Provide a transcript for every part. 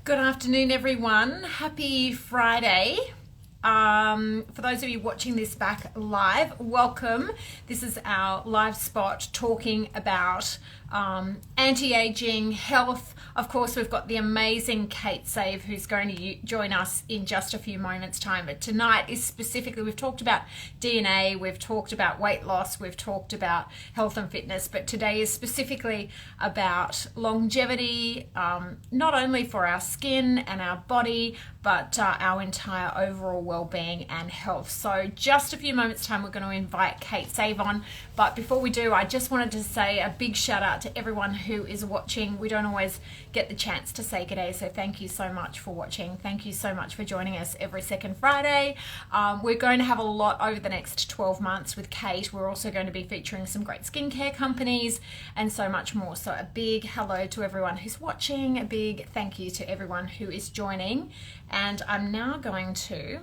Good afternoon, everyone. Happy Friday. For those of you watching this back live, welcome. This is our live spot talking about anti-aging, health. Of course, we've got the amazing Kate Save who's going to join us in just a few moments' time. But tonight is specifically, we've talked about DNA, we've talked about weight loss, we've talked about health and fitness, but today is specifically about longevity, not only for our skin and our body, but our entire overall well-being and health. So just a few moments time, we're going to invite Kate Save on. But before we do, I just wanted to say a big shout out to everyone who is watching. We don't always get the chance to say g'day, so thank you so much for watching. Thank you so much for joining us every second Friday. We're going to have a lot over the next 12 months with Kate. We're also going to be featuring some great skincare companies and so much more. So a big hello to everyone who's watching, a big thank you to everyone who is joining. And I'm now going to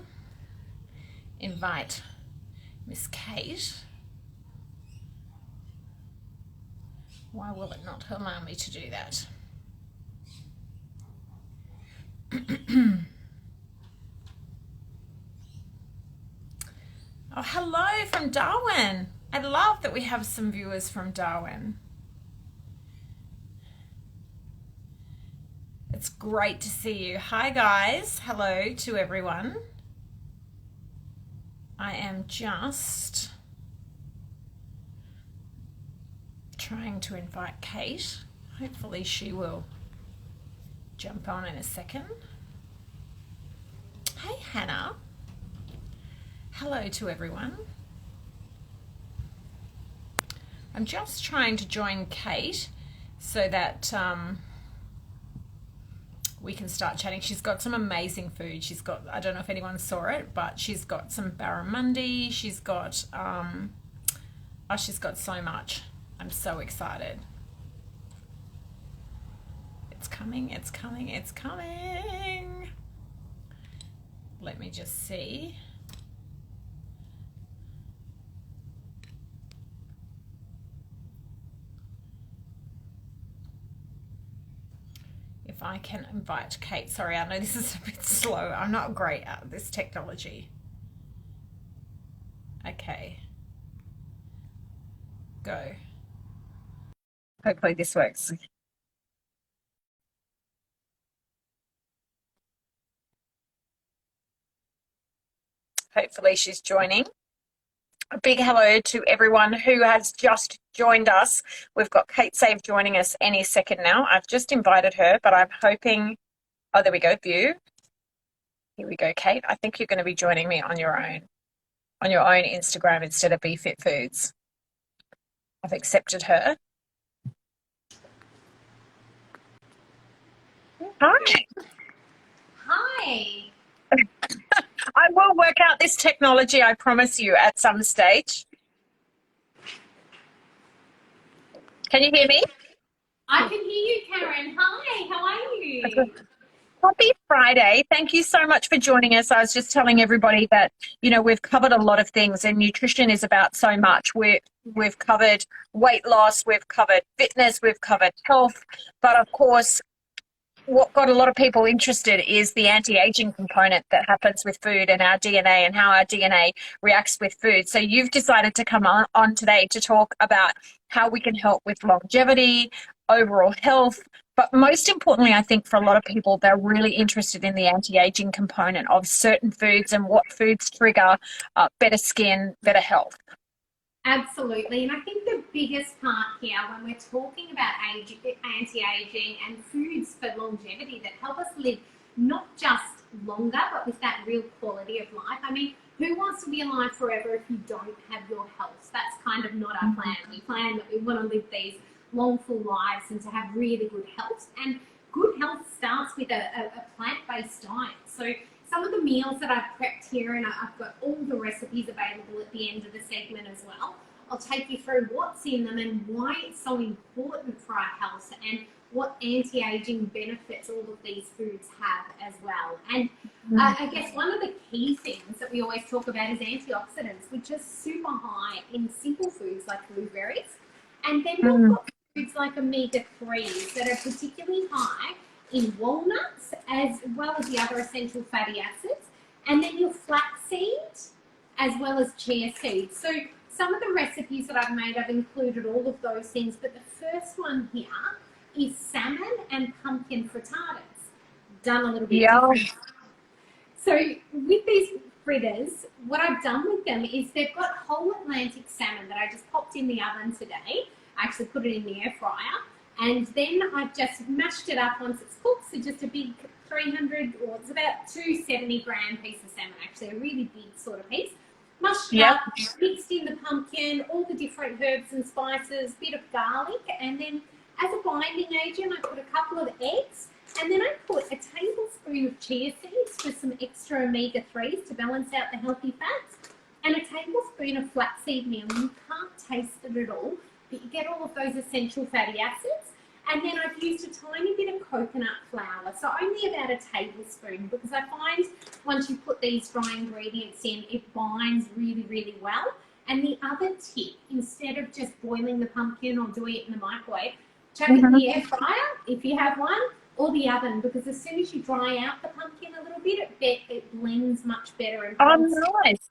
invite Miss Kate. Why will it not allow me to do that? Oh, hello from Darwin. I love that we have some viewers from Darwin. It's great to see you. Hi guys. Hello to everyone. I am just trying to invite Kate. Hopefully she will jump on in a second. Hey Hannah. Hello to everyone. I'm just trying to join Kate so that we can start chatting. She's got some amazing food. She's got, I don't know if anyone saw it, but she's got some barramundi. She's got, she's got so much. I'm so excited. It's coming, it's coming, it's coming. Let me just see. If I can invite Kate. Sorry, I know this is a bit slow. I'm not great at this technology. Okay. Go. Hopefully this works. Hopefully she's joining. A big hello to everyone who has just joined us. We've got Kate Save joining us any second now. I've just invited her, but I'm hoping, oh, there we go, view. Here we go, Kate. I think you're going to be joining me on your own Instagram instead of BeFit Foods. I've accepted her. Hi. Hi. I will work out this technology, I promise you, at some stage. Can you hear me? I can hear you, Karen. Hi, how are you? Happy Friday. Thank you so much for joining us. I was just telling everybody that, you know, we've covered a lot of things and nutrition is about so much. We've covered weight loss, we've covered fitness, we've covered health, but of course, what got a lot of people interested is the anti-aging component that happens with food and our DNA and how our DNA reacts with food. So you've decided to come on today to talk about how we can help with longevity, overall health, but most importantly, I think for a lot of people, they're really interested in the anti-aging component of certain foods and what foods trigger better skin, better health. Absolutely. And I think the biggest part here when we're talking about anti-aging and foods for longevity that help us live not just longer, but with that real quality of life. I mean, who wants to be alive forever if you don't have your health? That's kind of not our plan. We plan that we want to live these long, full lives and to have really good health. And good health starts with a plant-based diet. So some of the meals that I've prepped here, and I've got all the recipes available at the end of the segment as well. I'll take you through what's in them and why it's so important for our health and what anti-aging benefits all of these foods have as well. And I guess one of the key things that we always talk about is antioxidants, which are super high in simple foods like blueberries. And then we've got foods like omega-3s that are particularly high in walnuts, as well as the other essential fatty acids, and then your flaxseed, as well as chia seeds. So some of the recipes that I've made, I've included all of those things, but the first one here is salmon and pumpkin frittatas, done a little bit different. So with these fritters, what I've done with them is they've got whole Atlantic salmon that I just popped in the oven today. I actually put it in the air fryer, and then I've just mashed it up once it's cooked. So just a big 300, or it's about 270 gram piece of salmon, actually a really big sort of piece. Mushed it up, mixed in the pumpkin, all the different herbs and spices, bit of garlic, and then as a binding agent, I put a couple of eggs, and then I put a tablespoon of chia seeds for some extra omega-3s to balance out the healthy fats, and a tablespoon of flaxseed meal. You can't taste it at all, but you get all of those essential fatty acids. And then I've used a tiny bit of coconut flour, so only about a tablespoon, because I find once you put these dry ingredients in, it binds really, really well. And the other tip, instead of just boiling the pumpkin or doing it in the microwave, chuck it in the air fryer, if you have one, or the oven, because as soon as you dry out the pumpkin a little bit, it blends much better. And nice.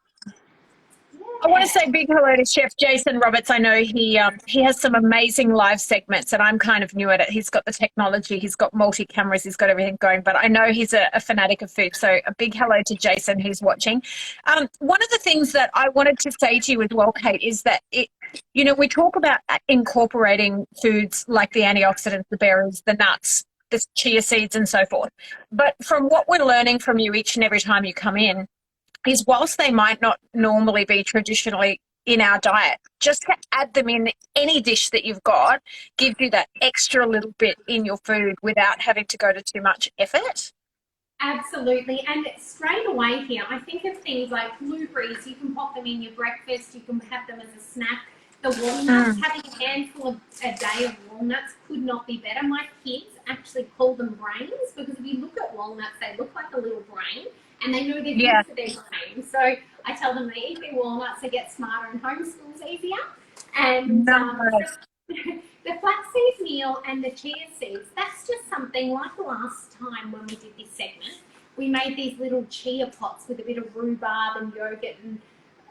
I want to say big hello to Chef Jason Roberts. I know he has some amazing live segments, and I'm kind of new at it. He's got the technology, he's got multi-cameras, he's got everything going, but I know he's a fanatic of food. So a big hello to Jason who's watching. One of the things that I wanted to say to you as well, Kate, is that we talk about incorporating foods like the antioxidants, the berries, the nuts, the chia seeds and so forth. But from what we're learning from you each and every time you come in, is whilst they might not normally be traditionally in our diet, just to add them in any dish that you've got gives you that extra little bit in your food without having to go to too much effort. Absolutely. And straight away here, I think of things like blueberries. You can pop them in your breakfast. You can have them as a snack. The walnuts, having a handful of a day of walnuts could not be better. My kids actually call them brains, because if you look at walnuts, they look like a little brain. And they know they're good for their brain. So I tell them they eat their walnuts, they get smarter, and homeschool's easier. And the flaxseed meal and the chia seeds, that's just something like last time when we did this segment. We made these little chia pots with a bit of rhubarb and yogurt, and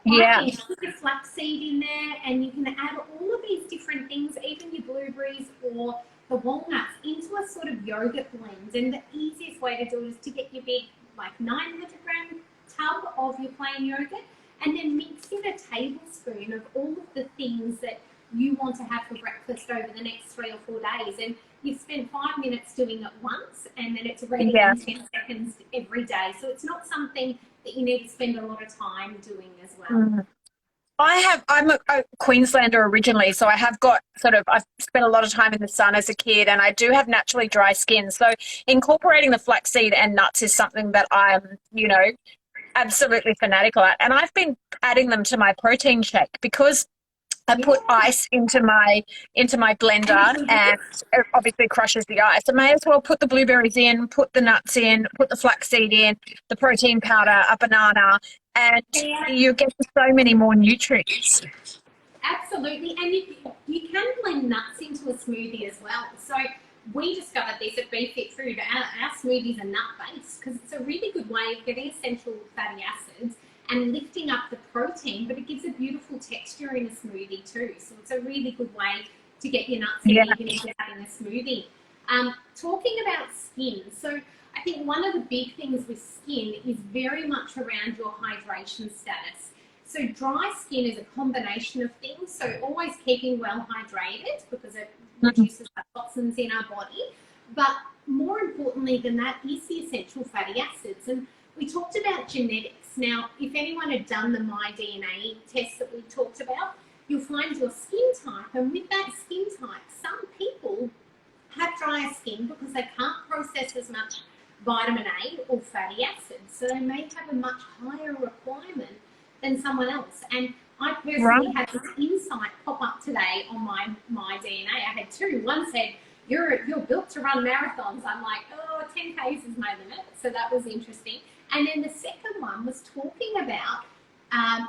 I can put the flaxseed in there, and you can add all of these different things, even your blueberries or the walnuts, into a sort of yogurt blend. And the easiest way to do it is to get your big, like 900 gram tub of your plain yogurt, and then mix in a tablespoon of all of the things that you want to have for breakfast over the next 3 or 4 days. And you've spent 5 minutes doing it once, and then it's ready in 10 seconds every day. So it's not something that you need to spend a lot of time doing as well. I'm a Queenslander originally, so I've spent a lot of time in the sun as a kid, and I do have naturally dry skin. So incorporating the flaxseed and nuts is something that I'm, absolutely fanatical at. And I've been adding them to my protein shake because I put ice into my blender, and it obviously crushes the ice. I may as well put the blueberries in, put the nuts in, put the flaxseed in, the protein powder, a banana, and you get so many more nutrients. Absolutely. And you can blend nuts into a smoothie as well. So we discovered this at Be Fit Food. Our smoothies are nut-based because it's a really good way of getting essential fatty acids and lifting up the protein, but it gives a beautiful texture in a smoothie too. So it's a really good way to get your nuts in, even if you're having a smoothie. Talking about skin, so I think one of the big things with skin is very much around your hydration status. So dry skin is a combination of things. So always keeping well hydrated because it reduces the toxins in our body. But more importantly than that is the essential fatty acids. And we talked about genetics. Now, if anyone had done the MyDNA test that we talked about, you'll find your skin type. And with that skin type, some people have drier skin because they can't process as much vitamin A or fatty acids. So they may have a much higher requirement than someone else. And I personally had this insight pop up today on my DNA. I had two. One said, you're built to run marathons. I'm like, 10Ks is my limit. So that was interesting. And then the second one was talking about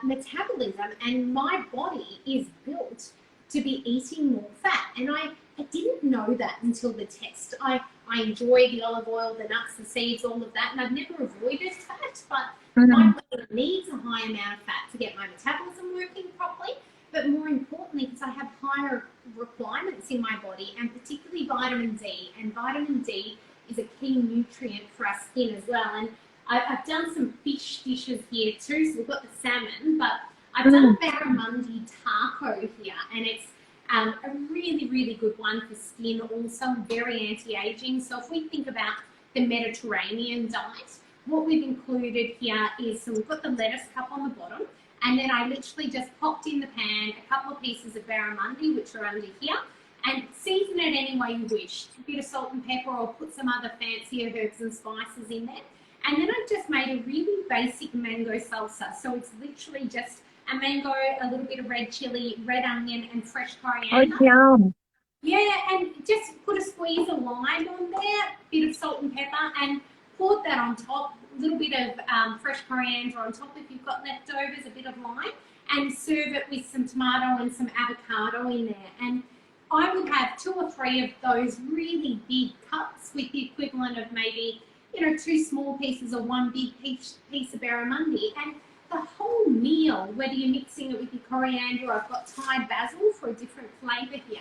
metabolism, and my body is built to be eating more fat. And I I didn't know that until the test. I enjoy the olive oil, the nuts, the seeds, all of that, and I've never avoided fat, but my Mm. body needs a high amount of fat to get my metabolism working properly. But more importantly, because I have higher requirements in my body, and particularly vitamin D, and vitamin D is a key nutrient for our skin as well. And I've done some fish dishes here too, so we've got the salmon, but I've done Mm. a barramundi taco here, and it's a really, really good one for skin, also very anti-aging. So if we think about the Mediterranean diet, what we've included here is, so we've got the lettuce cup on the bottom, and then I literally just popped in the pan a couple of pieces of barramundi, which are under here, and season it any way you wish. A bit of salt and pepper, or put some other fancier herbs and spices in there. And then I've just made a really basic mango salsa. So it's literally just a mango, a little bit of red chili, red onion, and fresh Oh, coriander. yum. Yeah, and just put a squeeze of lime on there, a bit of salt and pepper, and pour that on top. A little bit of fresh coriander on top if you've got leftovers, a bit of lime, and serve it with some tomato and some avocado in there. And I would have 2 or 3 of those really big cups with the equivalent of maybe, 2 small pieces or 1 big piece of barramundi. And the whole meal, whether you're mixing it with your coriander, I've got Thai basil for a different flavour here,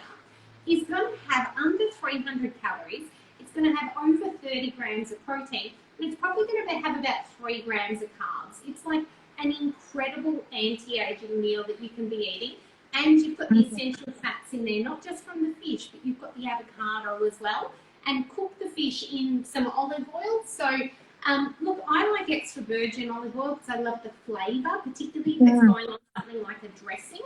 is going to have under 300 calories. It's going to have over 30 grams of protein, and it's probably going to have about 3 grams of carbs. It's like an incredible anti-aging meal that you can be eating. And you've got the essential fats in there, not just from the fish, but you've got the avocado as well. And cook the fish in some olive oil. So, look, I like extra virgin olive oil because I love the flavour, particularly if it's going on something like a dressing.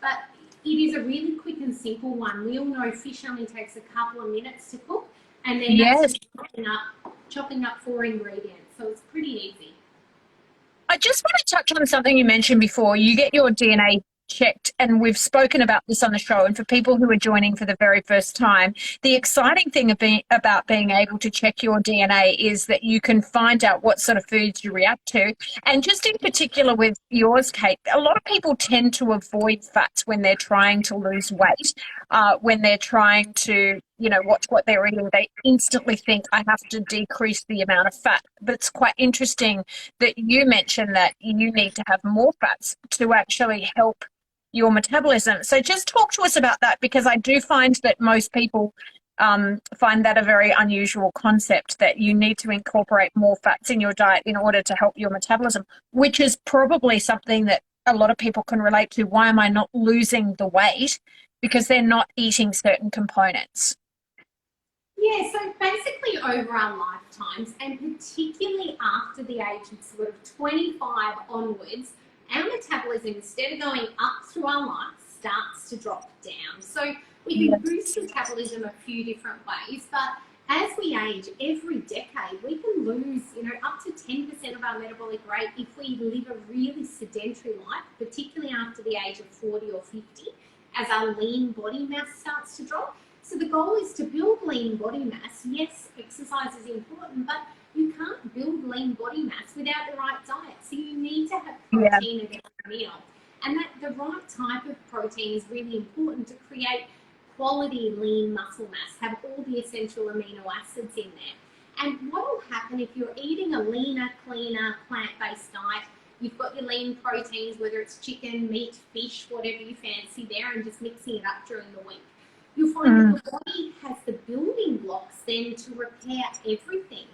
But it is a really quick and simple one. We all know fish only takes a couple of minutes to cook, and then Yes. that's chopping up 4 ingredients. So it's pretty easy. I just want to touch on something you mentioned before. You get your DNA checked, and we've spoken about this on the show. And for people who are joining for the very first time, the exciting thing about being able to check your DNA is that you can find out what sort of foods you react to. And just in particular with yours, Kate, a lot of people tend to avoid fats when they're trying to lose weight, when they're trying to watch what they're eating. They instantly think, I have to decrease the amount of fat. But it's quite interesting that you mentioned that you need to have more fats to actually help your metabolism. So just talk to us about that, because I do find that most people find that a very unusual concept, that you need to incorporate more fats in your diet in order to help your metabolism, which is probably something that a lot of people can relate to. Why am I not losing the weight? Because they're not eating certain components. Yeah, so basically over our lifetimes, and particularly after the age of sort of 25 onwards, our metabolism, instead of going up through our life, starts to drop down. So we can boost metabolism a few different ways, but as we age, every decade, we can lose, up to 10% of our metabolic rate if we live a really sedentary life, particularly after the age of 40 or 50, as our lean body mass starts to drop. So the goal is to build lean body mass. Yes, exercise is important, but you can't build lean body mass without the right diet. So you need to have protein in every meal. And that the right type of protein is really important to create quality lean muscle mass, have all the essential amino acids in there. And what will happen if you're eating a leaner, cleaner, plant-based diet, you've got your lean proteins, whether it's chicken, meat, fish, whatever you fancy there, and just mixing it up during the week. You'll find that the body has the building blocks then to repair everything.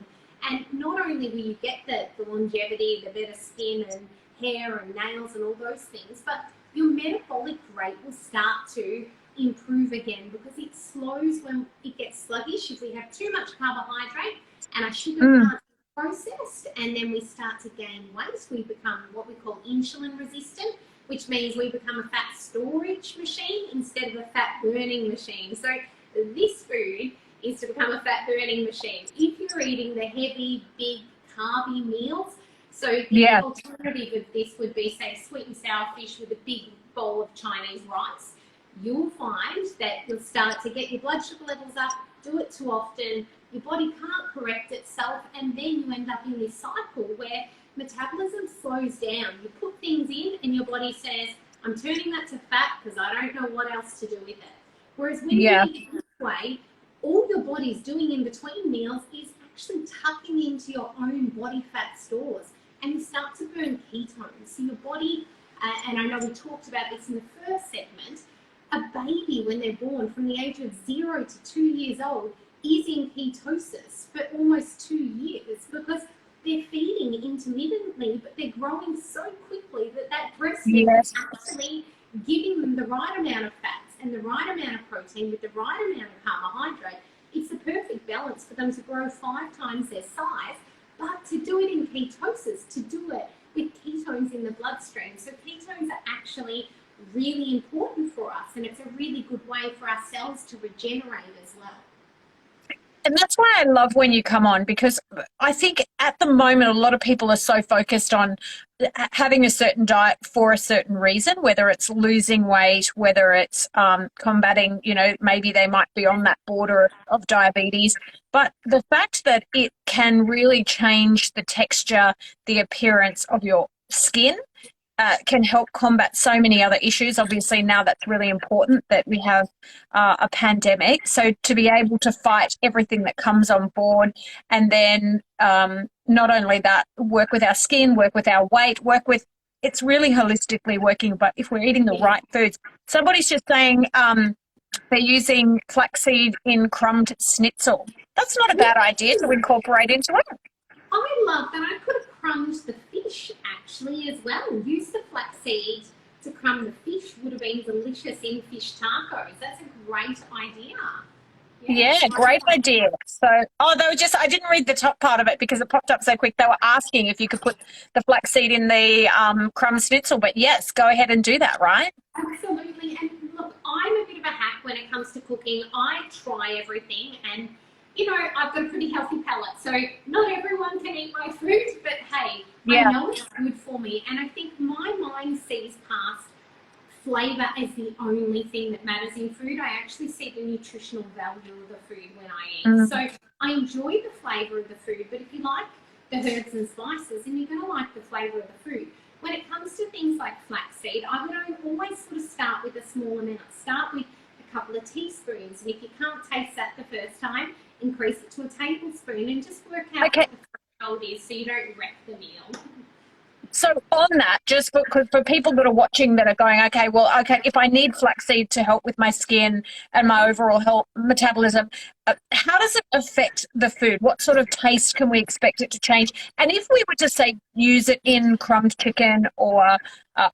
And not only will you get the longevity, the better skin and hair and nails and all those things, but your metabolic rate will start to improve again, because it slows when it gets sluggish. If we have too much carbohydrate and our sugar can't be processed, and then we start to gain weight, we become what we call insulin resistant, which means we become a fat storage machine instead of a fat burning machine. So this food is to become a fat burning machine. If you're eating the heavy, big, carby meals, so the alternative of this would be, say, sweet and sour fish with a big bowl of Chinese rice, you'll find that you'll start to get your blood sugar levels up. Do it too often, your body can't correct itself, and then you end up in this cycle where metabolism slows down. You put things in and your body says, I'm turning that to fat because I don't know what else to do with it. Whereas when you eat way, all your body's doing in between meals is actually tucking into your own body fat stores, and you start to burn ketones. So your body, and I know we talked about this in the first segment, a baby when they're born from the age of 0 to 2 years old is in ketosis for almost 2 years because they're feeding intermittently, but they're growing so quickly that breast milk is actually giving them the right amount of fats and the right amount of protein with the right amount of carbohydrate. It's the perfect balance for them to grow 5 times their size, but to do it in ketosis, to do it with ketones in the bloodstream. So ketones are actually really important for us, and it's a really good way for our cells to regenerate as well. And that's why I love when you come on, because I think at the moment a lot of people are so focused on having a certain diet for a certain reason, whether it's losing weight, whether it's combating, maybe they might be on that border of diabetes. But the fact that it can really change the texture, the appearance of your skin, can help combat so many other issues. Obviously, now that's really important that we have a pandemic. So to be able to fight everything that comes on board, and then not only that, work with our skin, work with our weight, it's really holistically working. But if we're eating the right foods, somebody's just saying they're using flaxseed in crumbed schnitzel. That's not a bad idea to incorporate into it. I love that. I could have crumbed the fish actually as well. Use the flaxseed to crumb the fish. Would have been delicious in fish tacos. That's a great idea. Yeah, great idea. So, I didn't read the top part of it because it popped up so quick. They were asking if you could put the flaxseed in the crumb schnitzel, but yes, go ahead and do that, right? Absolutely. And look, I'm a bit of a hack when it comes to cooking. I try everything, and I've got a pretty healthy palate, so not everyone can eat my food, but hey, I know it's good for me. And I think my mind sees past flavour as the only thing that matters in food. I actually see the nutritional value of the food when I eat. So I enjoy the flavour of the food, but if you like the herbs and spices, then you're going to like the flavour of the food. When it comes to things like flaxseed, I would always sort of start with a small amount. Start with a couple of teaspoons, and if you can't taste that the first time, increase it to a tablespoon and just work out what the threshold is so you don't wreck the meal. So on that, just for people that are watching that are going, okay, if I need flaxseed to help with my skin and my overall health, metabolism, how does it affect the food? What sort of taste can we expect it to change? And if we were to say use it in crumbed chicken or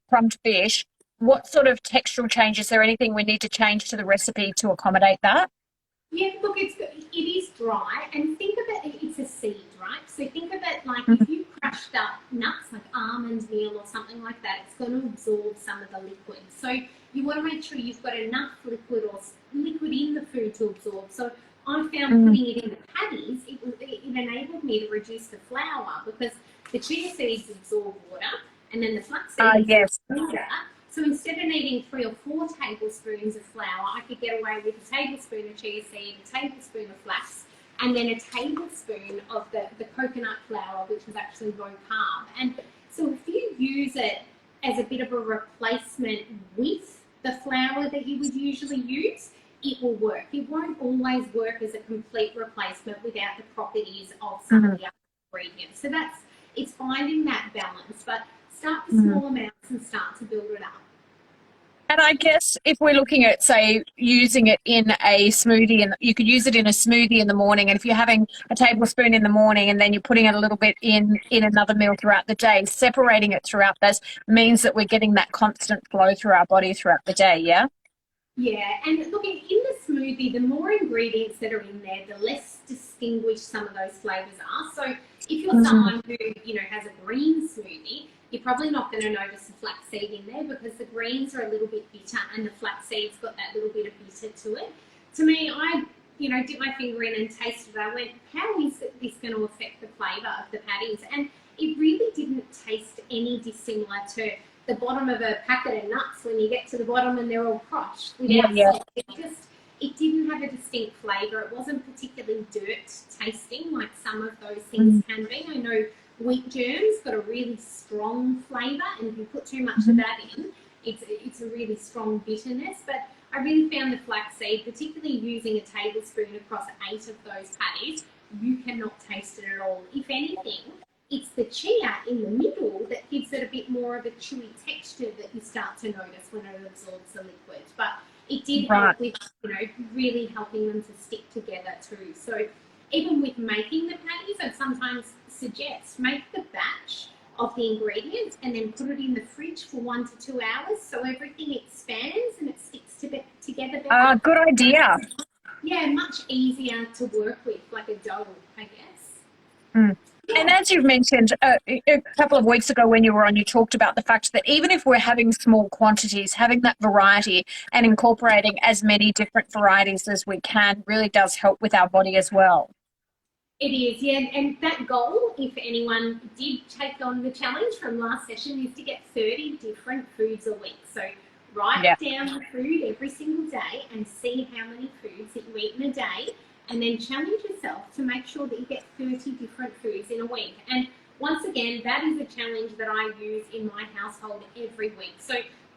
crumbed fish, what sort of textural change? Is there anything we need to change to the recipe to accommodate that? Yeah, look, it is dry, and think of it, it's a seed, right? So think of it like if you crushed up nuts like almond meal or something like that, it's going to absorb some of the liquid. So you want to make sure you've got enough liquid in the food to absorb. So I found putting it in the patties, it enabled me to reduce the flour because the chia seeds absorb water, and then the flax seeds absorb water. So instead of needing 3 or 4 tablespoons of flour, I could get away with a tablespoon of chia seed, a tablespoon of flax, and then a tablespoon of the coconut flour, which was actually low carb. And so if you use it as a bit of a replacement with the flour that you would usually use, it will work. It won't always work as a complete replacement without the properties of some of the other ingredients. So it's finding that balance, but start with small amounts and start to build it up. And I guess if we're looking at, say, using it in a smoothie, and you could use it in a smoothie in the morning, and if you're having a tablespoon in the morning and then you're putting it a little bit in another meal throughout the day, separating it throughout those means that we're getting that constant flow through our body throughout the day, yeah? Yeah, and look, in the smoothie, the more ingredients that are in there, the less distinguished some of those flavours are. So if you're someone who, has a green smoothie, you're probably not going to notice the flaxseed in there because the greens are a little bit bitter and the flaxseed's got that little bit of bitter to it. To me, I, dipped my finger in and tasted it. I went, how is this going to affect the flavour of the patties? And it really didn't taste any dissimilar to the bottom of a packet of nuts when you get to the bottom and they're all crushed without salt. It didn't have a distinct flavour. It wasn't particularly dirt tasting like some of those things can be. I know wheat germ's got a really strong flavour, and if you put too much of that in, it's a really strong bitterness. But I I really found the flaxseed, particularly using a tablespoon across 8 of those patties, you cannot taste it at all. If anything, it's the chia in the middle that gives it a bit more of a chewy texture that you start to notice when it absorbs the liquid. But it did help with, really helping them to stick together too. So even with making the patties, I'd sometimes suggest make the batch of the ingredients and then put it in the fridge for 1 to 2 hours so everything expands and it sticks together better. Good idea. Yeah, much easier to work with, like a dough, I guess. And as you've mentioned a couple of weeks ago when you were on, you talked about the fact that even if we're having small quantities, having that variety and incorporating as many different varieties as we can really does help with our body as well. It is, yeah, and that goal, if anyone did take on the challenge from last session, is to get 30 different foods a week. So write down the food every single day and see how many foods that you eat in a day, and then challenge yourself to make sure that you get 30 different foods in a week. And once again, that is a challenge that I use in my household every week. So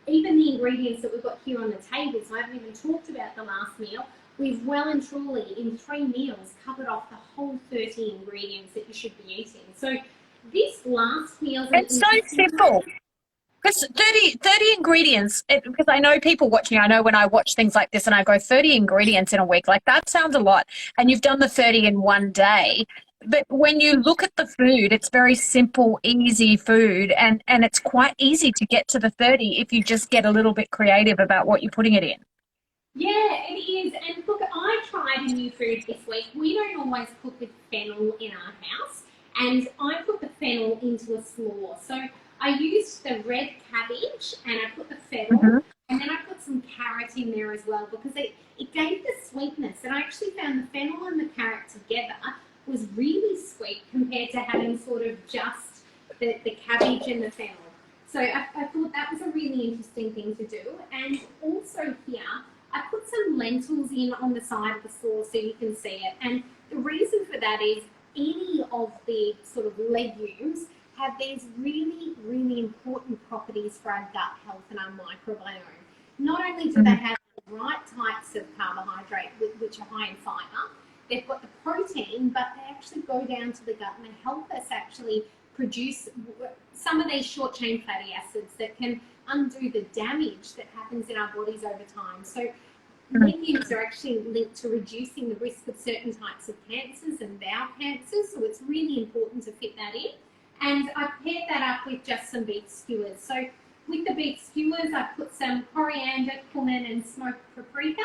even the ingredients that we've got here on the table, so I haven't even talked about the last meal, we've well and truly, in 3 meals, covered off the whole 30 ingredients that you should be eating. So this last meal... It's so simple. Because 30 ingredients, because I know people watching, I know when I watch things like this and I go 30 ingredients in a week, like that sounds a lot. And you've done the 30 in one day. But when you look at the food, it's very simple, easy food. And it's quite easy to get to the 30 if you just get a little bit creative about what you're putting it in. Yeah, it is. And look, I tried a new food this week. We don't always cook with fennel in our house. And I put the fennel into a slaw. So I used the red cabbage and I put the fennel and then I put some carrot in there as well because it gave the sweetness. And I actually found the fennel and the carrot together was really sweet compared to having sort of just the cabbage and the fennel. So I thought that was a really interesting thing to do. And also here, I put some lentils in on the side of the slaw so you can see it. And the reason for that is any of the sort of legumes have these really, really important properties for our gut health and our microbiome. Not only do they have the right types of carbohydrate, which are high in fibre, they've got the protein, but they actually go down to the gut and they help us actually produce some of these short-chain fatty acids that can undo the damage that happens in our bodies over time. So legumes are actually linked to reducing the risk of certain types of cancers and bowel cancers, so it's really important to fit that in. And I paired that up with just some beef skewers. So with the beef skewers, I put some coriander, cumin and smoked paprika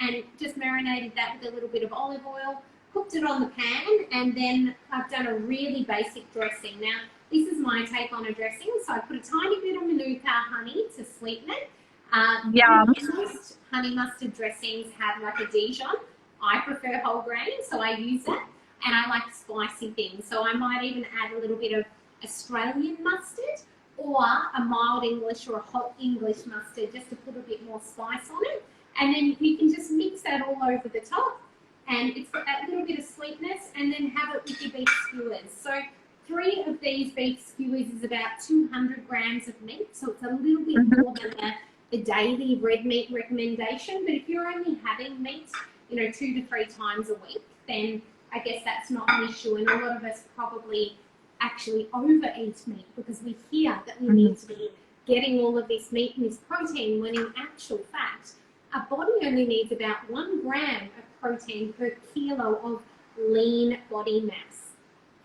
and just marinated that with a little bit of olive oil, cooked it on the pan, and then I've done a really basic dressing. Now, this is my take on a dressing. So I put a tiny bit of Manuka honey to sweeten it. Most honey mustard dressings have like a Dijon. I prefer whole grain, so I use that. And I like spicy things, so I might even add a little bit of Australian mustard or a mild English or a hot English mustard just to put a bit more spice on it. And then you can just mix that all over the top, and it's got that little bit of sweetness, and then have it with your beef skewers. So 3 of these beef skewers is about 200 grams of meat, so it's a little bit more than the daily red meat recommendation. But if you're only having meat, 2 to 3 times a week, then I guess that's not an issue. And a lot of us probably actually overeat meat because we hear that we need to be getting all of this meat and this protein, when in actual fact, our body only needs about 1 gram of protein per kilo of lean body mass.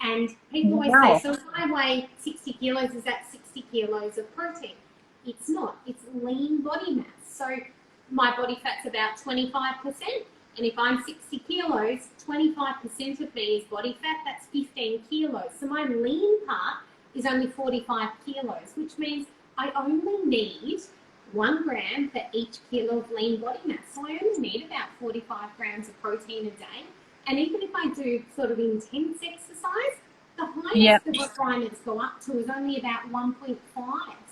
And people always say, so if I weigh 60 kilos, is that 60 kilos of protein? It's not. It's lean body mass. So my body fat's about 25%. And if I'm 60 kilos, 25% of me is body fat, that's 15 kilos. So my lean part is only 45 kilos, which means I only need 1 gram for each kilo of lean body mass. So I only need about 45 grams of protein a day. And even if I do sort of intense exercise, the highest the requirements go up to is only about 1.5.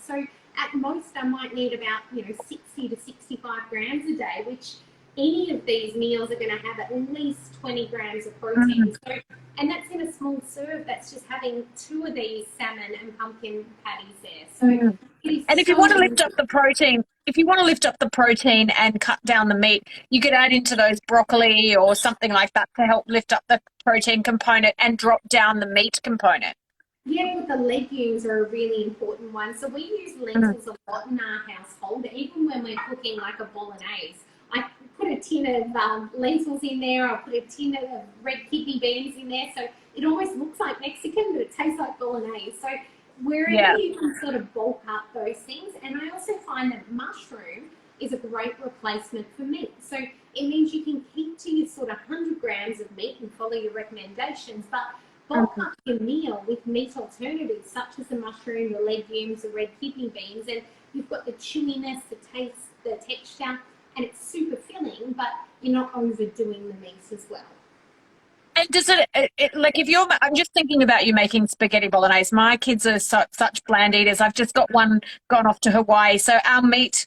So at most I might need about 60 to 65 grams a day, which any of these meals are going to have at least 20 grams of protein. So, and that's in a small serve. That's just having 2 of these salmon and pumpkin patties there. So and if you want to lift up the protein, if you want to lift up the protein and cut down the meat, you could add into those broccoli or something like that to help lift up the protein component and drop down the meat component. Yeah, but the legumes are a really important one. So we use Mm. lentils a lot in our household, even when we're cooking like a bolognese. I put a tin of lentils in there, I put a tin of red kidney beans in there, so it almost looks like Mexican, but it tastes like bolognese. So wherever Yeah. you can sort of bulk up those things, and I also find that mushroom is a great replacement for meat. So it means you can keep to your sort of 100 grams of meat and follow your recommendations, but bulk Mhm. up your meal with meat alternatives such as the mushroom, the legumes, the red kidney beans, and you've got the chewiness, the taste, the texture, and it's super filling, but you're not overdoing the meat as well. And does like if you're, I'm just thinking about you making spaghetti bolognese. My kids are such bland eaters. I've just got one gone off to Hawaii. So our meat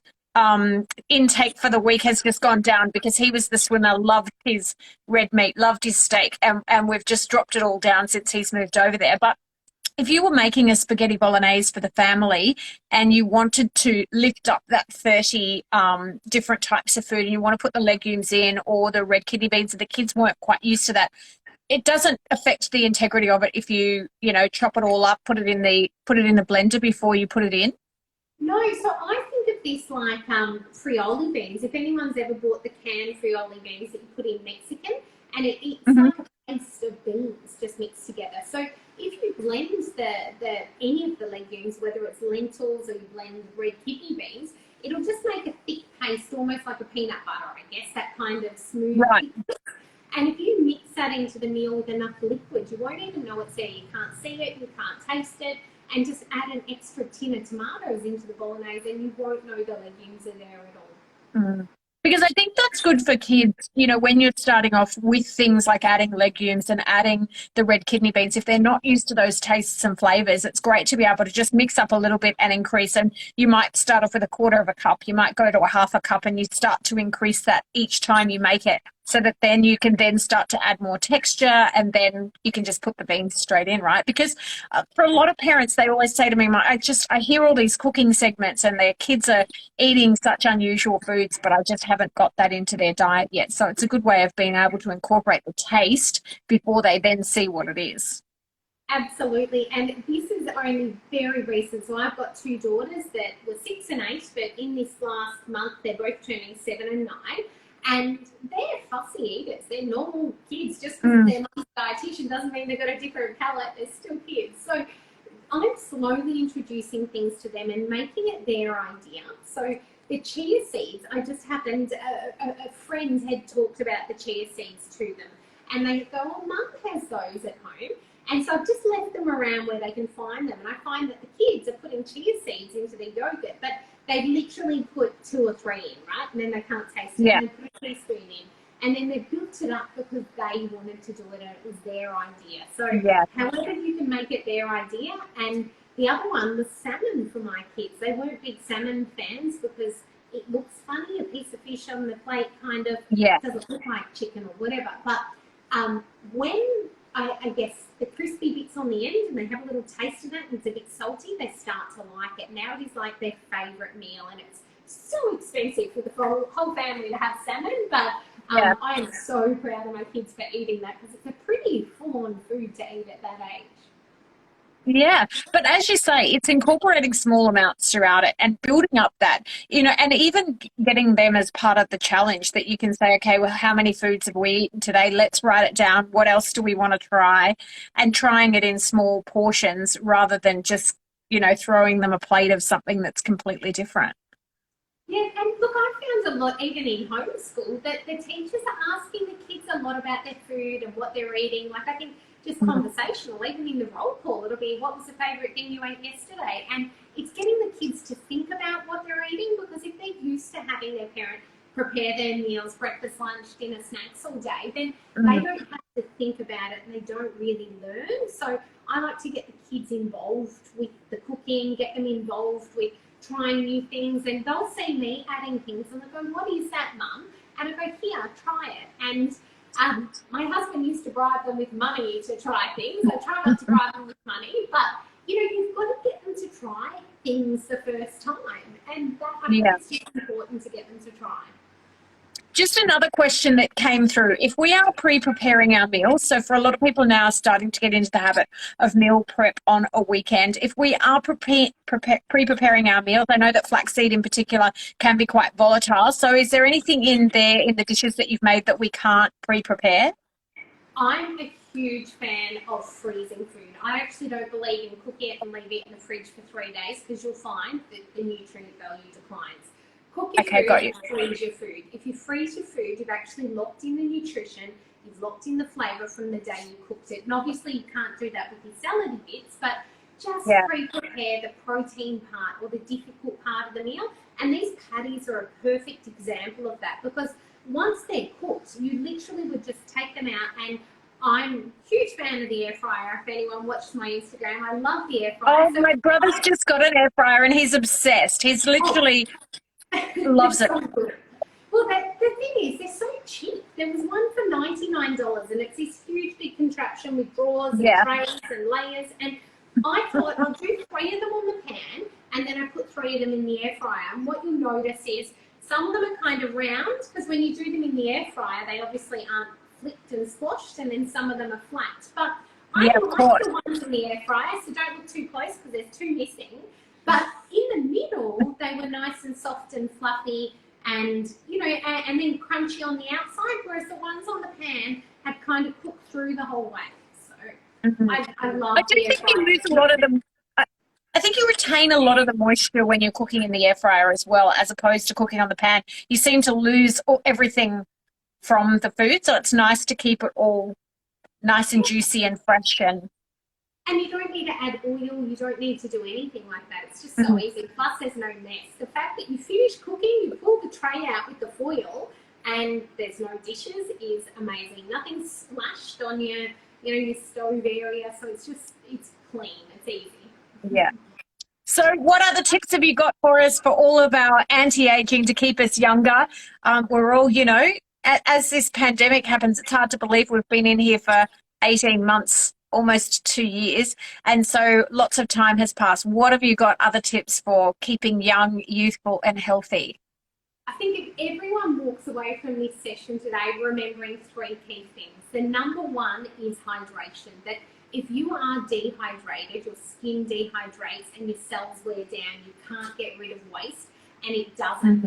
intake for the week has just gone down because he was the swimmer, loved his red meat, loved his steak, and we've just dropped it all down since he's moved over there. But if you were making a spaghetti bolognese for the family and you wanted to lift up that 30 different types of food and you want to put the legumes in or the red kidney beans and the kids weren't quite used to that, it doesn't affect the integrity of it if you chop it all up, put it in the blender before you put it in. No, so I think of this like frioli beans. If anyone's ever bought the canned frioli beans that you put in Mexican, and it's Hmm. like a paste of beans just mixed together. So if you blend the any of the legumes, whether it's lentils or you blend red kidney beans, it'll just make a thick paste, almost like a peanut butter, I guess, that kind of smooth Right. thick. And if you mix that into the meal with enough liquid, you won't even know it's there. You can't see it, you can't taste it, and just add an extra tin of tomatoes into the bolognese and you won't know the legumes are there at all. Mm. Because I think that's good for kids, when you're starting off with things like adding legumes and adding the red kidney beans. If they're not used to those tastes and flavors, it's great to be able to just mix up a little bit and increase. And you might start off with a quarter of a cup, you might go to a half a cup, and you start to increase that each time you make it so that then you can then start to add more texture and then you can just put the beans straight in, right? Because for a lot of parents, they always say to me, I hear all these cooking segments and their kids are eating such unusual foods, but I just haven't got that into their diet yet. So it's a good way of being able to incorporate the taste before they then see what it is. Absolutely, and this is only very recent. So I've got two daughters that were 6 and 8, but in this last month they're both turning 7 and 9, and they're fussy eaters. They're normal kids. Just because their mum's a dietitian doesn't mean they've got a different palate. They're still kids. So I'm slowly introducing things to them and making it their idea. So the chia seeds, I just happened, a friend had talked about the chia seeds to them, and they go, "Oh, Mum has those at home." And so I've just left them around where they can find them. And I find that the kids are putting chia seeds into their yogurt, but they literally put 2 or 3 in, right? And then they can't taste it. Yeah. And they put a teaspoon in. And then they built it up because they wanted to do it and it was their idea. So Yeah. however you can make it their idea. And the other one was salmon for my kids. They weren't big salmon fans because it looks funny. A piece of fish on the plate kind of Yeah. doesn't look like chicken or whatever. But when I guess the crispy bits on the end and they have a little taste of it and it's a bit salty, they start to like it. Now it is like their favourite meal, and it's so expensive for the whole family to have salmon, but Yeah. I am so proud of my kids for eating that because it's a pretty full-on food to eat at that age. Yeah, but as you say, it's incorporating small amounts throughout it and building up that, and even getting them as part of the challenge that you can say, okay, well, how many foods have we eaten today? Let's write it down. What else do we want to try? And trying it in small portions rather than just, throwing them a plate of something that's completely different. Yeah, and look, I found a lot, even in homeschool, that the teachers are asking the kids a lot about their food and what they're eating. Like, I think just conversational, even in the roll call, it'll be, what was the favourite thing you ate yesterday? And it's getting the kids to think about what they're eating, because if they're used to having their parent prepare their meals, breakfast, lunch, dinner, snacks all day, then they don't have to think about it and they don't really learn. So I like to get the kids involved with the cooking, get them involved with trying new things, and they'll see me adding things and they go, "What is that, Mum?" And I go, "Here, try it." And my husband used to bribe them with money to try things. I try not to bribe them with money, but you've got to get them to try things the first time. And that, I think Yeah. it's just important to get them to try. Just another question that came through. If we are pre-preparing our meals, so for a lot of people now starting to get into the habit of meal prep on a weekend, if we are pre-preparing our meals, I know that flaxseed in particular can be quite volatile. So is there anything in there in the dishes that you've made that we can't pre-prepare? I'm a huge fan of freezing food. I actually don't believe in cook it and leave it in the fridge for 3 days because you'll find that the nutrient value declines. Cook your Okay, food got you. and freeze your food. If you freeze your food, you've actually locked in the nutrition, you've locked in the flavour from the day you cooked it. And obviously you can't do that with your salady bits, but just Yeah. pre-prepare the protein part or the difficult part of the meal. And these patties are a perfect example of that because once they're cooked, you literally would just take them out. And I'm a huge fan of the air fryer. If anyone watches my Instagram, I love the air fryer. Oh, my brother's just got an air fryer and he's obsessed. He's literally loves It's it. so good. Well, the thing is, they're so cheap. There was one for $99, and it's this huge big contraption with drawers and Yeah. trays and layers. And I thought I'll do 3 of them on the pan, and then I put 3 of them in the air fryer. And what you'll notice is some of them are kind of round because when you do them in the air fryer, they obviously aren't flipped and squashed, and then some of them are flat. But I Yeah, of like course. the ones in the air fryer, so don't look too close because there's 2 missing. But in the middle, they were nice and soft and fluffy and, you know, and then crunchy on the outside, whereas the ones on the pan had kind of cooked through the whole way. So Mhm. I love I do the air think you fryer. lose a lot of them. I think you retain a lot of the moisture when you're cooking in the air fryer as well, as opposed to cooking on the pan. You seem to lose everything from the food, so it's nice to keep it all nice and juicy and fresh. And you don't need to add oil, you don't need to do anything like that. It's just so Mhm. easy. Plus, there's no mess. The fact that you finish cooking, you pull the tray out with the foil, and there's no dishes is amazing. Nothing's splashed on your stove area, so it's clean. It's easy. Yeah. So, what other tips have you got for us for all of our anti-aging to keep us younger? We're all, as this pandemic happens, it's hard to believe we've been in here for 18 months, almost 2 years. And so lots of time has passed. What have you got other tips for keeping young, youthful and healthy? I think if everyone walks away from this session today remembering 3 key things. The number one is hydration. That if you are dehydrated, your skin dehydrates and your cells wear down, you can't get rid of waste, and it doesn't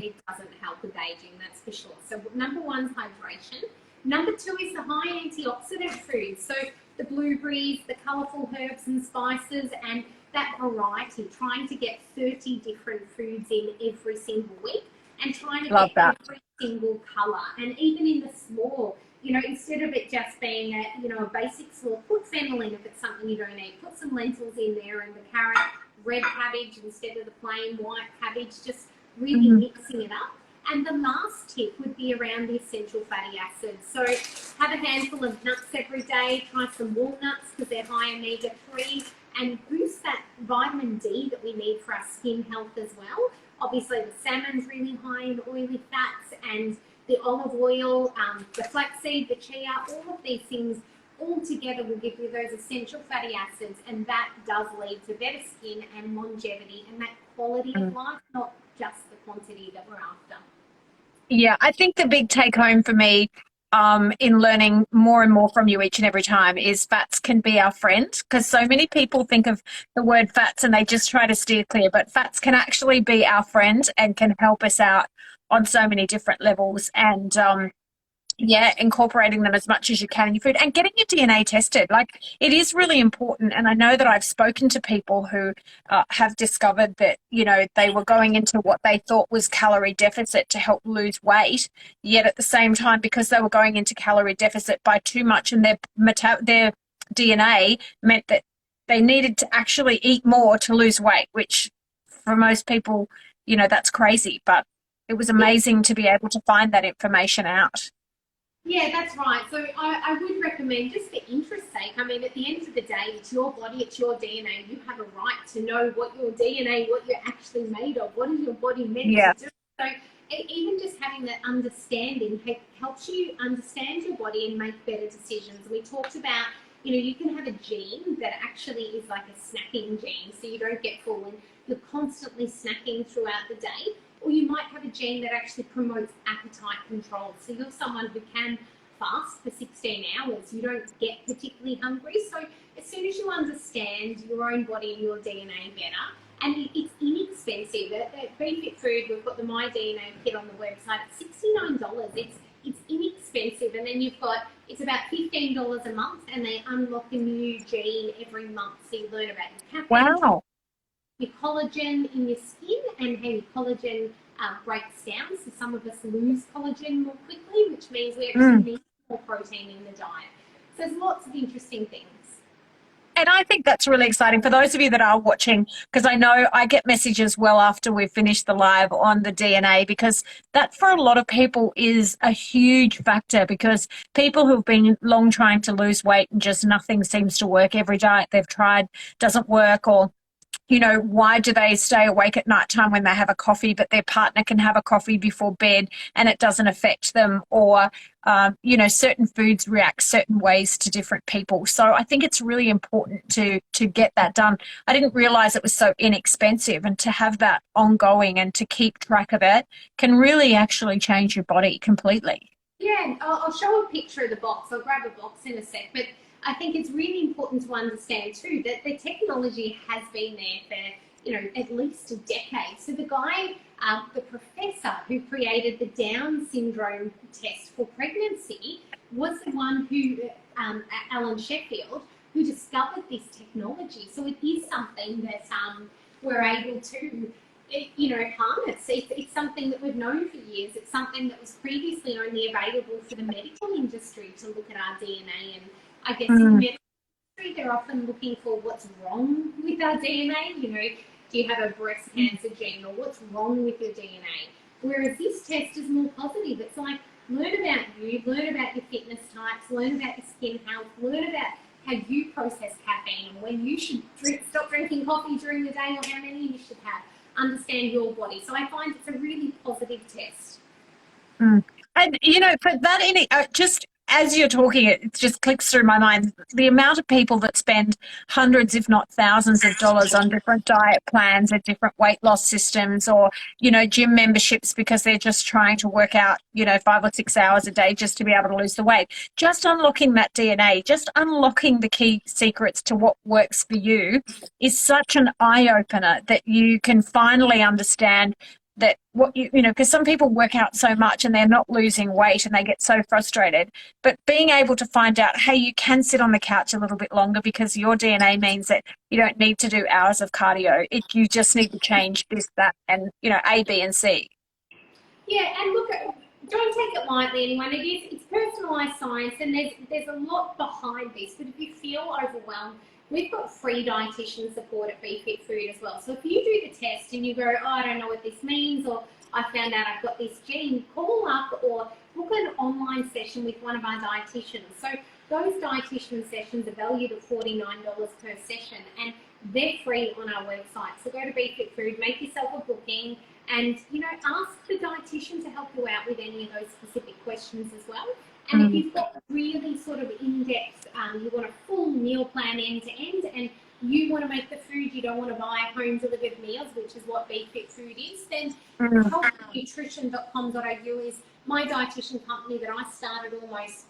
help with aging, that's for sure. So number one is hydration. Number two is the high antioxidant foods. So the blueberries, the colourful herbs and spices, and that variety, trying to get 30 different foods in every single week and trying to Love get that. every single colour. And even in the small, instead of it just being a basic slaw, put fennel in if it's something you don't eat. Put some lentils in there and the carrot, red cabbage instead of the plain white cabbage, just really mixing it up. And the last tip would be around the essential fatty acids. So have a handful of nuts every day, try some walnuts because they're high omega-3, and boost that vitamin D that we need for our skin health as well. Obviously, the salmon's really high in oily fats, and the olive oil, the flaxseed, the chia, all of these things all together will give you those essential fatty acids, and that does lead to better skin and longevity and that quality of life, not just the quantity that we're after. Yeah, I think the big take home for me in learning more and more from you each and every time is fats can be our friend, because so many people think of the word fats and they just try to steer clear, but fats can actually be our friend and can help us out on so many different levels. And yeah, incorporating them as much as you can in your food and getting your DNA tested. Like, it is really important. And I know that I've spoken to people who have discovered that, they were going into what they thought was calorie deficit to help lose weight. Yet at the same time, because they were going into calorie deficit by too much and their DNA meant that they needed to actually eat more to lose weight, which for most people, that's crazy. But it was amazing to be able to find that information out. Yeah, that's right. So I would recommend, just for interest's sake, at the end of the day, it's your body, it's your DNA. You have a right to know what your DNA, what you're actually made of, what is your body meant to do. So even just having that understanding helps you understand your body and make better decisions. We talked about You can have a gene that actually is like a snacking gene, so you don't get full and you're constantly snacking throughout the day. Or you might have a gene that actually promotes appetite control. So you're someone who can fast for 16 hours. You don't get particularly hungry. So as soon as you understand your own body and your DNA better, and it's inexpensive. At BeFit Food, we've got the My DNA kit on the website. It's $69. It's inexpensive, and then it's about $15 a month, and they unlock a new gene every month. So you learn about your caffeine, Wow. your collagen in your skin, and how your collagen breaks down. So some of us lose collagen more quickly, which means we actually need more protein in the diet. So there's lots of interesting things. And I think that's really exciting for those of you that are watching, because I know I get messages well after we've finished the live on the DNA, because that for a lot of people is a huge factor, because people who've been long trying to lose weight and just nothing seems to work, every diet they've tried doesn't work, or why do they stay awake at night time when they have a coffee, but their partner can have a coffee before bed and it doesn't affect them? Or, certain foods react certain ways to different people. So I think it's really important to get that done. I didn't realize it was so inexpensive, and to have that ongoing and to keep track of it can really actually change your body completely. Yeah, I'll show a picture of the box. I'll grab a box in a sec, but I think it's really important to understand too that the technology has been there for at least a decade. So the guy, the professor who created the Down syndrome test for pregnancy, was the one who, Alan Sheffield, who discovered this technology. So it is something that we're able to harness. It's something that we've known for years. It's something that was previously only available for the medical industry to look at our DNA. And I guess in the medical industry, they're often looking for what's wrong with our DNA. Do you have a breast cancer gene, or what's wrong with your DNA? Whereas this test is more positive. It's like, learn about you, learn about your fitness types, learn about your skin health, learn about how you process caffeine and when you should stop drinking coffee during the day, or how many you should have. Understand your body. So I find it's a really positive test. And, for that, in it, just as you're talking, it just clicks through my mind, the amount of people that spend hundreds, if not thousands of dollars on different diet plans and different weight loss systems, or, gym memberships, because they're just trying to work out, 5 or 6 hours a day just to be able to lose the weight. Just unlocking that DNA, just unlocking the key secrets to what works for you is such an eye-opener, that you can finally understand that because some people work out so much and they're not losing weight and they get so frustrated. But being able to find out, hey, you can sit on the couch a little bit longer because your DNA means that you don't need to do hours of cardio. You just need to change this, that, and, A, B, and C. Yeah, and look, don't take it lightly, anyone. It's personalised science, and there's a lot behind this. But if you feel overwhelmed, we've got free dietitian support at BeFit Food as well. So if you do the test and you go, I don't know what this means, or I found out I've got this gene, call up or book an online session with one of our dietitians. So those dietitian sessions are valued at $49 per session, and they're free on our website. So go to BeFit Food, make yourself a booking, and ask the dietitian to help you out with any of those specific questions as well. And if you've got really sort of in-depth, you want a full meal plan end to end, and you want to make the food, you don't want to buy home delivered meals, which is what BeFit Food is, then nutrition.com.au is my dietitian company that I started almost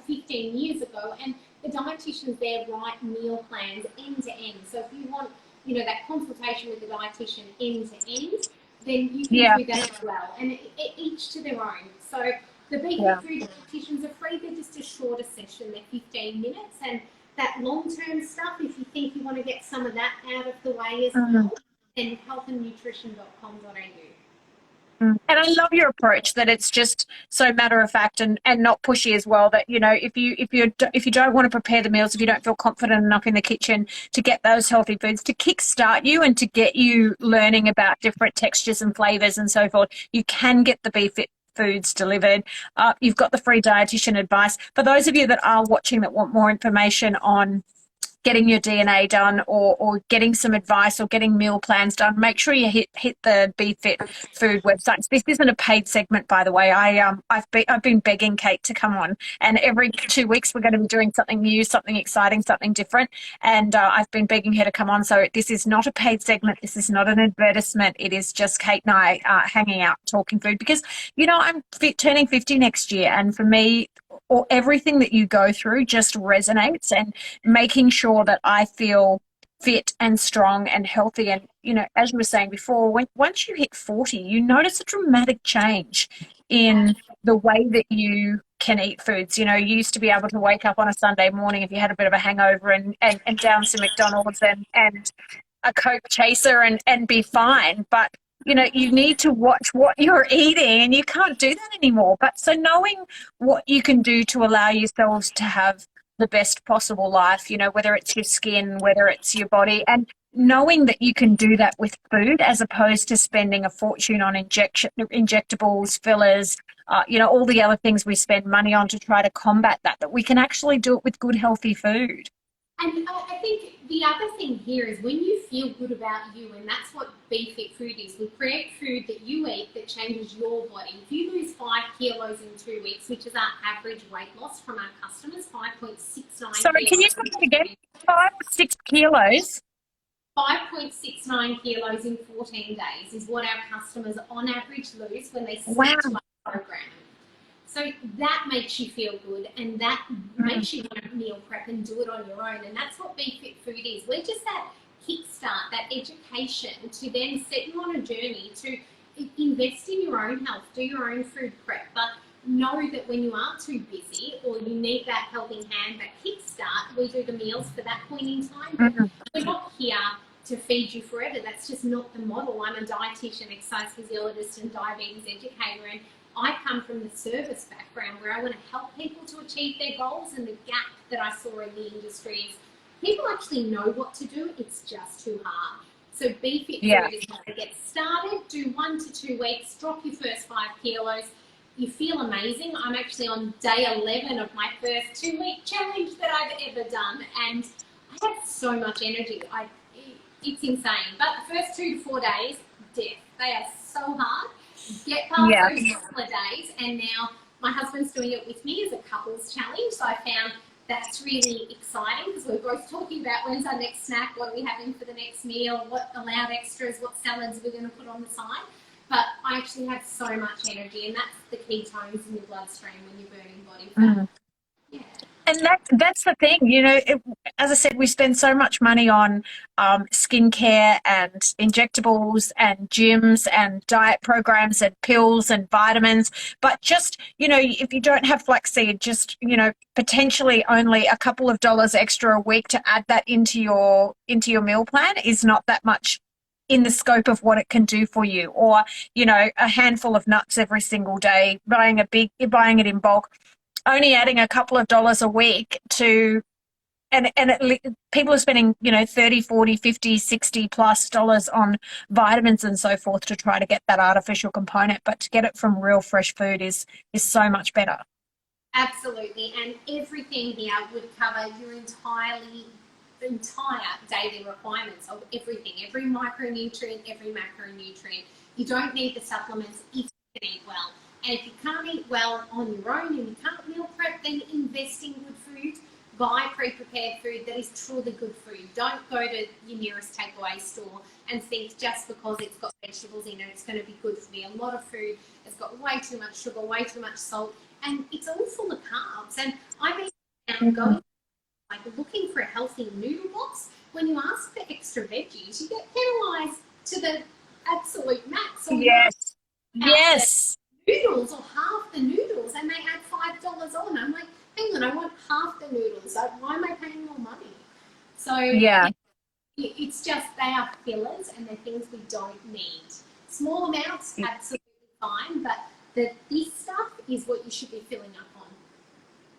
15 years ago, and the dietitians there write meal plans end to end. So if you want, that consultation with the dietitian end to end, then you can do that as well, and each to their own. So the BeFit Food dietitians are free. They're just a shorter session. They're 15 minutes. And that long-term stuff, if you think you want to get some of that out of the way as well, then healthandnutrition.com.au. And I love your approach, that it's just so matter of fact and not pushy as well, that if you don't want to prepare the meals, if you don't feel confident enough in the kitchen to get those healthy foods to kickstart you and to get you learning about different textures and flavors and so forth, you can get the BeFit foods delivered. You've got the free dietitian advice. For those of you that are watching that want more information on getting your DNA done, or getting some advice, or getting meal plans done, make sure you hit the BeFit food websites. This isn't a paid segment, by the way. I've been begging Kate to come on, and every 2 weeks we're going to be doing something new, something exciting, something different. And I've been begging her to come on. So this is not a paid segment. This is not an advertisement. It is just Kate and I hanging out, talking food, because I'm turning 50 next year, and for me, or everything that you go through just resonates, and making sure that I feel fit and strong and healthy. And, as we were saying before, once you hit 40, you notice a dramatic change in the way that you can eat foods. You used to be able to wake up on a Sunday morning if you had a bit of a hangover and down some McDonald's and a Coke chaser and be fine. But you need to watch what you're eating, and you can't do that anymore. But so knowing what you can do to allow yourselves to have the best possible life, whether it's your skin, whether it's your body, and knowing that you can do that with food, as opposed to spending a fortune on injectables, fillers, all the other things we spend money on to try to combat that we can actually do it with good, healthy food. And I think the other thing here is when you feel good about you, and that's what BeFit food is. We create food that you eat that changes your body. If you lose 5 kilos in 2 weeks, which is our average weight loss from our customers, 5.69 Sorry, kilos. can you say that again? 5 or 6 kilos? 5.69 kilos in 14 days is what our customers on average lose when they stick to our program. So that makes you feel good, and that makes you want to meal prep and do it on your own. And that's what BeFit food is. We're just that kickstart, that education to then set you on a journey to invest in your own health, do your own food prep, but know that when you are too busy or you need that helping hand, that kickstart, we do the meals for that point in time. But we're not here to feed you forever. That's just not the model. I'm a dietitian, exercise physiologist, and diabetes educator, and I come from the service background where I want to help people to achieve their goals. And the gap that I saw in the industry is people actually know what to do, it's just too hard. So BeFit food is how to get started. Do 1 to 2 weeks, drop your first 5 kilos. You feel amazing. I'm actually on day 11 of my first 2-week challenge that I've ever done, and I have so much energy. It's insane. But the first 2 to 4 days, death. They are so hard. Get past those couple of days, and now my husband's doing it with me as a couples challenge. So I found that's really exciting because we're both talking about when's our next snack, what are we having for the next meal, what allowed extras, what salads we're going to put on the side. But I actually have so much energy, and that's the ketones in your bloodstream when you're burning body fat. Yeah. And that's the thing, as I said, we spend so much money on skincare and injectables and gyms and diet programs and pills and vitamins. But just, if you don't have flaxseed, just, potentially only a couple of dollars extra a week to add that into your meal plan is not that much in the scope of what it can do for you. Or, a handful of nuts every single day, buying it in bulk, only adding a couple of dollars a week to, people are spending, 30, 40, 50, 60 plus dollars on vitamins and so forth to try to get that artificial component. But to get it from real fresh food is so much better. Absolutely. And everything here would cover your entire daily requirements of everything, every micronutrient, every macronutrient. You don't need the supplements if you can eat well. And if you can't eat well on your own and you can't meal prep, then invest in good food. Buy pre-prepared food that is truly good food. Don't go to your nearest takeaway store and think just because it's got vegetables in it, it's going to be good for me. A lot of food has got way too much sugar, way too much salt, and it's all full of carbs. And I've been going, looking for a healthy noodle box. When you ask for extra veggies, you get penalised to the absolute max. Or yes. Noodles or half the noodles, and they add $5 on. I'm like, hang on, I want half the noodles. Why am I paying more money? So it's just they are fillers and they're things we don't need. Small amounts, absolutely fine, but this stuff is what you should be filling up on.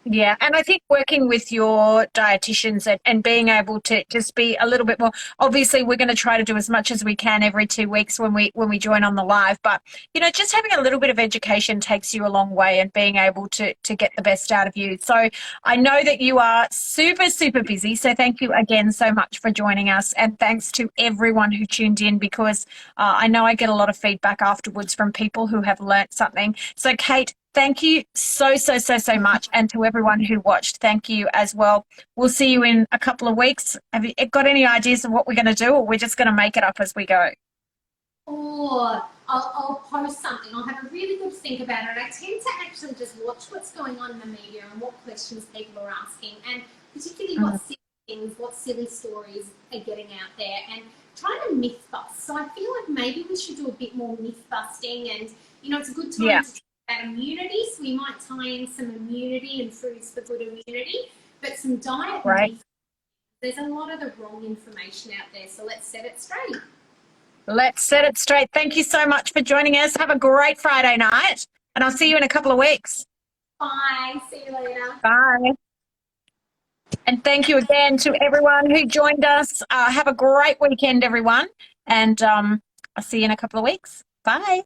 Yeah, and I think working with your dietitians and being able to just be a little bit more, obviously we're going to try to do as much as we can every 2 weeks when we join on the live, but just having a little bit of education takes you a long way and being able to get the best out of you. So I know that you are super, super busy. So thank you again so much for joining us. And thanks to everyone who tuned in because I know I get a lot of feedback afterwards from people who have learnt something. So Kate, thank you so, so, so, so much. And to everyone who watched, thank you as well. We'll see you in a couple of weeks. Have you got any ideas of what we're going to do, or we're just going to make it up as we go? Or I'll post something. I'll have a really good think about it. I tend to actually just watch what's going on in the media and what questions people are asking, and particularly what silly things, what silly stories are getting out there, and trying to myth bust. So I feel like maybe we should do a bit more myth busting, and it's a good time Yeah. to talk about immunity. So we might tie in some immunity and foods for good immunity, but some diet Right. myths. There's a lot of the wrong information out there, so let's set it straight. Let's set it straight. Thank you so much for joining us. Have a great Friday night, and I'll see you in a couple of weeks. Bye. See you later. Bye. And thank you again to everyone who joined us. Have a great weekend, everyone. And I'll see you in a couple of weeks. Bye.